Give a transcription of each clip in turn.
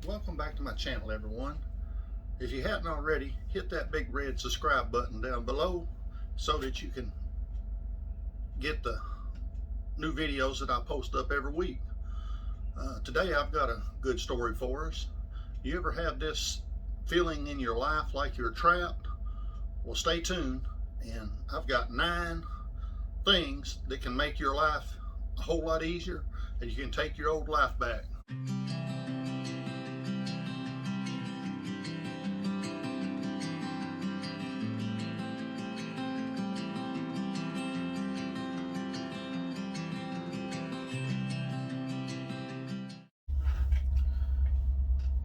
Welcome back to my channel, everyone. If you hadn't already, hit that big red subscribe button down below so that you can get the new videos that I post up every week. Today I've got a good story for us. You ever have this feeling in your life like you're trapped? Well, stay tuned, and I've got 9 things that can make your life a whole lot easier, and you can take your old life back.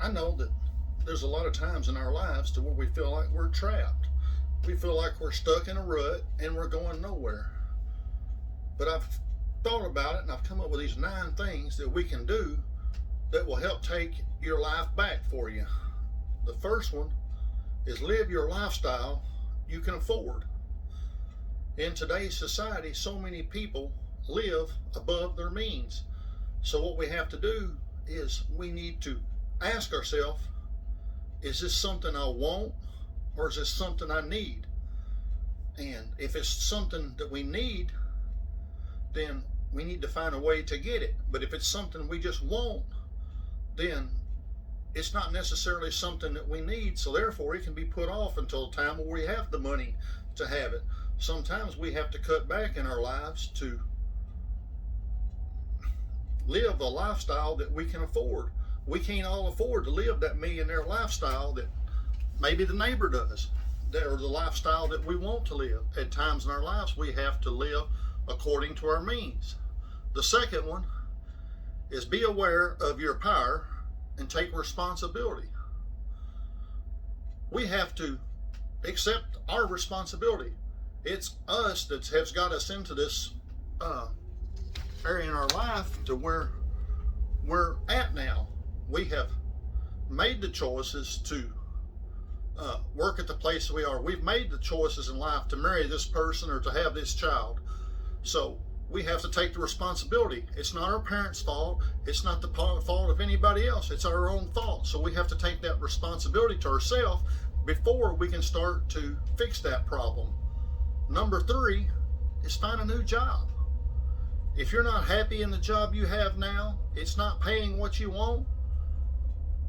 I know that there's a lot of times in our lives to where we feel like we're trapped. We feel like we're stuck in a rut and we're going nowhere. But I've thought about it and I've come up with these 9 things that we can do that will help take your life back for you. The first one is live your lifestyle you can afford. In today's society, so many people live above their means. So what we have to do is we need to ask ourselves, is this something I want or is this something I need? And if it's something that we need, then we need to find a way to get it. But if it's something we just want, then it's not necessarily something that we need, so therefore it can be put off until a time where we have the money to have it. Sometimes we have to cut back in our lives to live a lifestyle that we can afford. We can't all afford to live that millionaire lifestyle that maybe the neighbor does, or the lifestyle that we want to live. At times in our lives, we have to live according to our means. The second one is be aware of your power and take responsibility. We have to accept our responsibility. It's us that has got us into this area in our life to where we're at now. We have made the choices to work at the place we are. We've made the choices in life to marry this person or to have this child. So we have to take the responsibility. It's not our parents' fault. It's not the fault of anybody else. It's our own fault. So we have to take that responsibility to ourselves before we can start to fix that problem. Number 3 is find a new job. If you're not happy in the job you have now, it's not paying what you want,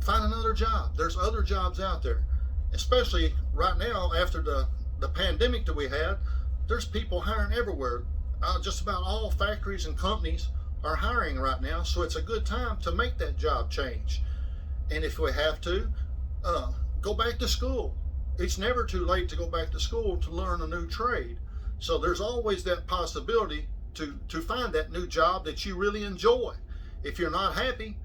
find another job. There's other jobs out there, especially right now after the pandemic that we had. There's people hiring everywhere. Just about all factories and companies are hiring right now, so it's a good time to make that job change. And if we have to, go back to school. It's never too late to go back to school to learn a new trade. So there's always that possibility to find that new job that you really enjoy. If you're not happy,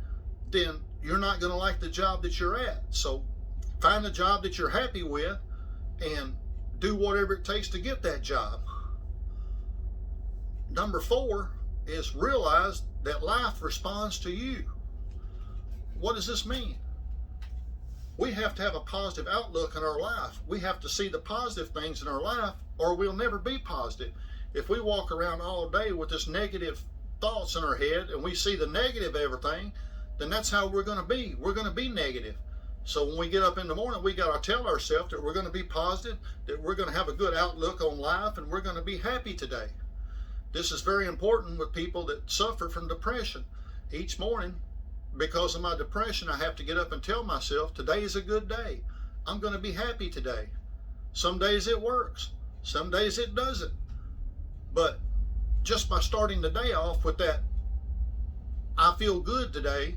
then you're not going to like the job that you're at. So find a job that you're happy with and do whatever it takes to get that job. Number 4 is realize that life responds to you. What does this mean? We have to have a positive outlook in our life. We have to see the positive things in our life or we'll never be positive. If we walk around all day with this negative thoughts in our head and we see the negative everything, then that's how we're going to be. We're going to be negative. So when we get up in the morning, we got to tell ourselves that we're going to be positive, that we're going to have a good outlook on life, and we're going to be happy today. This is very important with people that suffer from depression. Each morning, because of my depression, I have to get up and tell myself, today is a good day. I'm going to be happy today. Some days it works. Some days it doesn't. But just by starting the day off with that, I feel good today,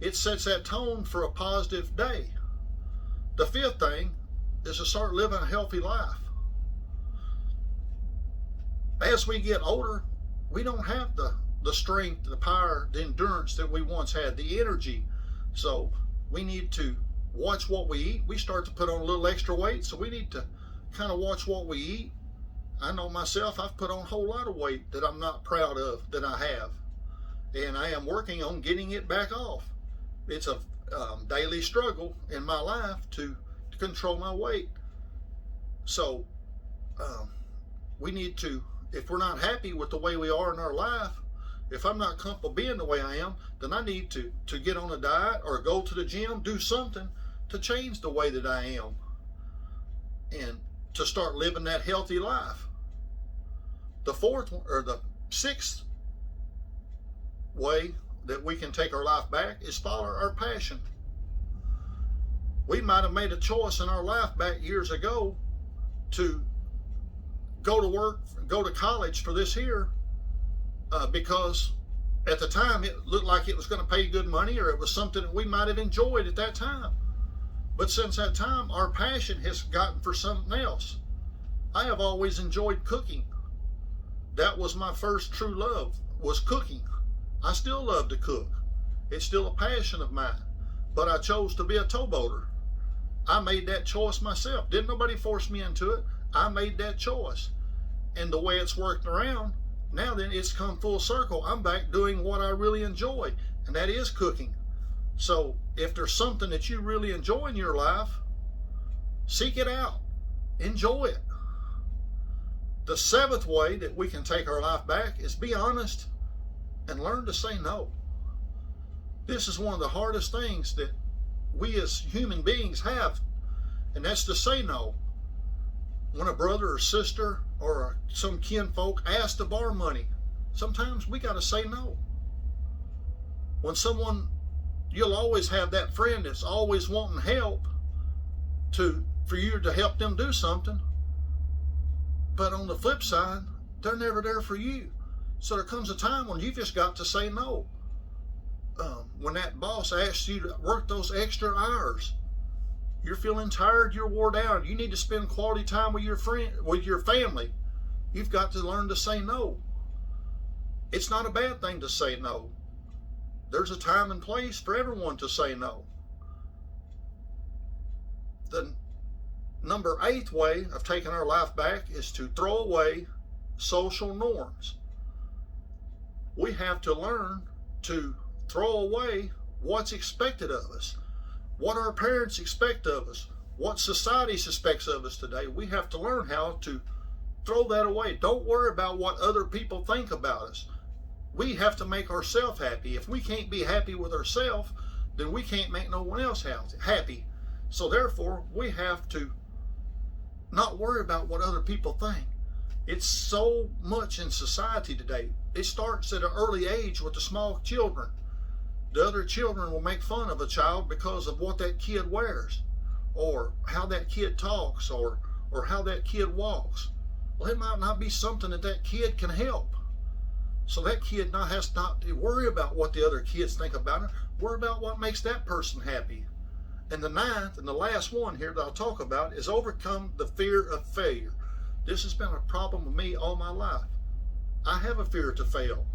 it sets that tone for a positive day. The 5th thing is to start living a healthy life. As we get older, we don't have the strength, the power, the endurance that we once had, the energy. So we need to watch what we eat. We start to put on a little extra weight, so we need to kind of watch what we eat. I know myself, I've put on a whole lot of weight that I'm not proud of that I have. And I am working on getting it back off. It's a daily struggle in my life to control my weight. So we need to, if we're not happy with the way we are in our life, If I'm not comfortable being the way I am, then I need to get on a diet or go to the gym, do something to change the way that I am and to start living that healthy life. The fourth one, or the sixth way that we can take our life back is follow our passion. We might have made a choice in our life back years ago to go to work, go to college for this here, because at the time it looked like it was going to pay good money, or it was something that we might have enjoyed at that time. But since that time, our passion has gotten for something else. I have always enjoyed cooking. That was my first true love, was cooking. I still love to cook. It's still a passion of mine. But I chose to be a towboater. I made that choice myself. Didn't nobody force me into it. I made that choice. And the way it's worked around, now then it's come full circle. I'm back doing what I really enjoy, and that is cooking. So if there's something that you really enjoy in your life, seek it out. Enjoy it. The seventh way that we can take our life back is be honest and learn to say no. This is one of the hardest things that we as human beings have, and that's to say no. When a brother or sister or some kinfolk asks to borrow money, sometimes we got to say no. When someone, you'll always have that friend that's always wanting help for you to help them do something. But on the flip side, they're never there for you. So there comes a time when you've just got to say no. When that boss asks you to work those extra hours, you're feeling tired, you're wore down, you need to spend quality time with your family. You've got to learn to say no. It's not a bad thing to say no. There's a time and place for everyone to say no. The number 8th way of taking our life back is to throw away social norms. We have to learn to throw away what's expected of us, what our parents expect of us, what society expects of us today. We have to learn how to throw that away. Don't worry about what other people think about us. We have to make ourselves happy. If we can't be happy with ourselves, then we can't make no one else happy. So therefore, we have to not worry about what other people think. It's so much in society today. It starts at an early age with the small children. The other children will make fun of a child because of what that kid wears, or how that kid talks, or how that kid walks. Well, it might not be something that kid can help. So that kid has not to worry about what the other kids think about it. Worry about what makes that person happy. And the 9th and the last one here that I'll talk about is overcome the fear of failure. This has been a problem with me all my life. I have a fear to fail.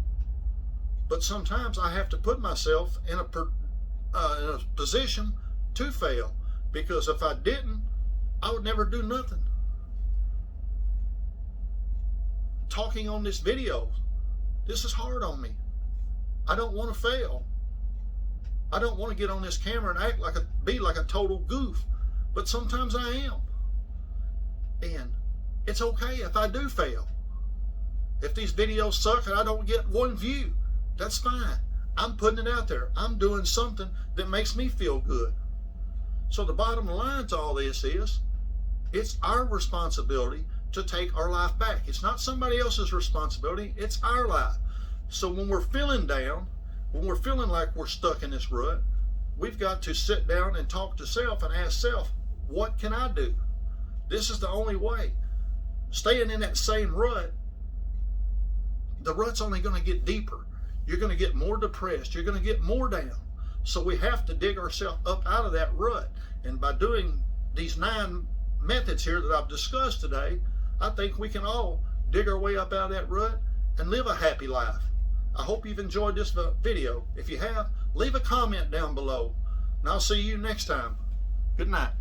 But sometimes I have to put myself in a position to fail. Because if I didn't, I would never do nothing. Talking on this video, this is hard on me. I don't want to fail. I don't want to get on this camera and be like a total goof. But sometimes I am. And it's okay if I do fail. If these videos suck and I don't get one view, that's fine. I'm putting it out there. I'm doing something that makes me feel good. So the bottom line to all this is, it's our responsibility to take our life back. It's not somebody else's responsibility. It's our life. So when we're feeling down, when we're feeling like we're stuck in this rut, we've got to sit down and talk to self and ask self, what can I do? This is the only way. Staying in that same rut, the rut's only going to get deeper. You're going to get more depressed. You're going to get more down. So we have to dig ourselves up out of that rut. And by doing these 9 methods here that I've discussed today, I think we can all dig our way up out of that rut and live a happy life. I hope you've enjoyed this video. If you have, leave a comment down below. And I'll see you next time. Good night.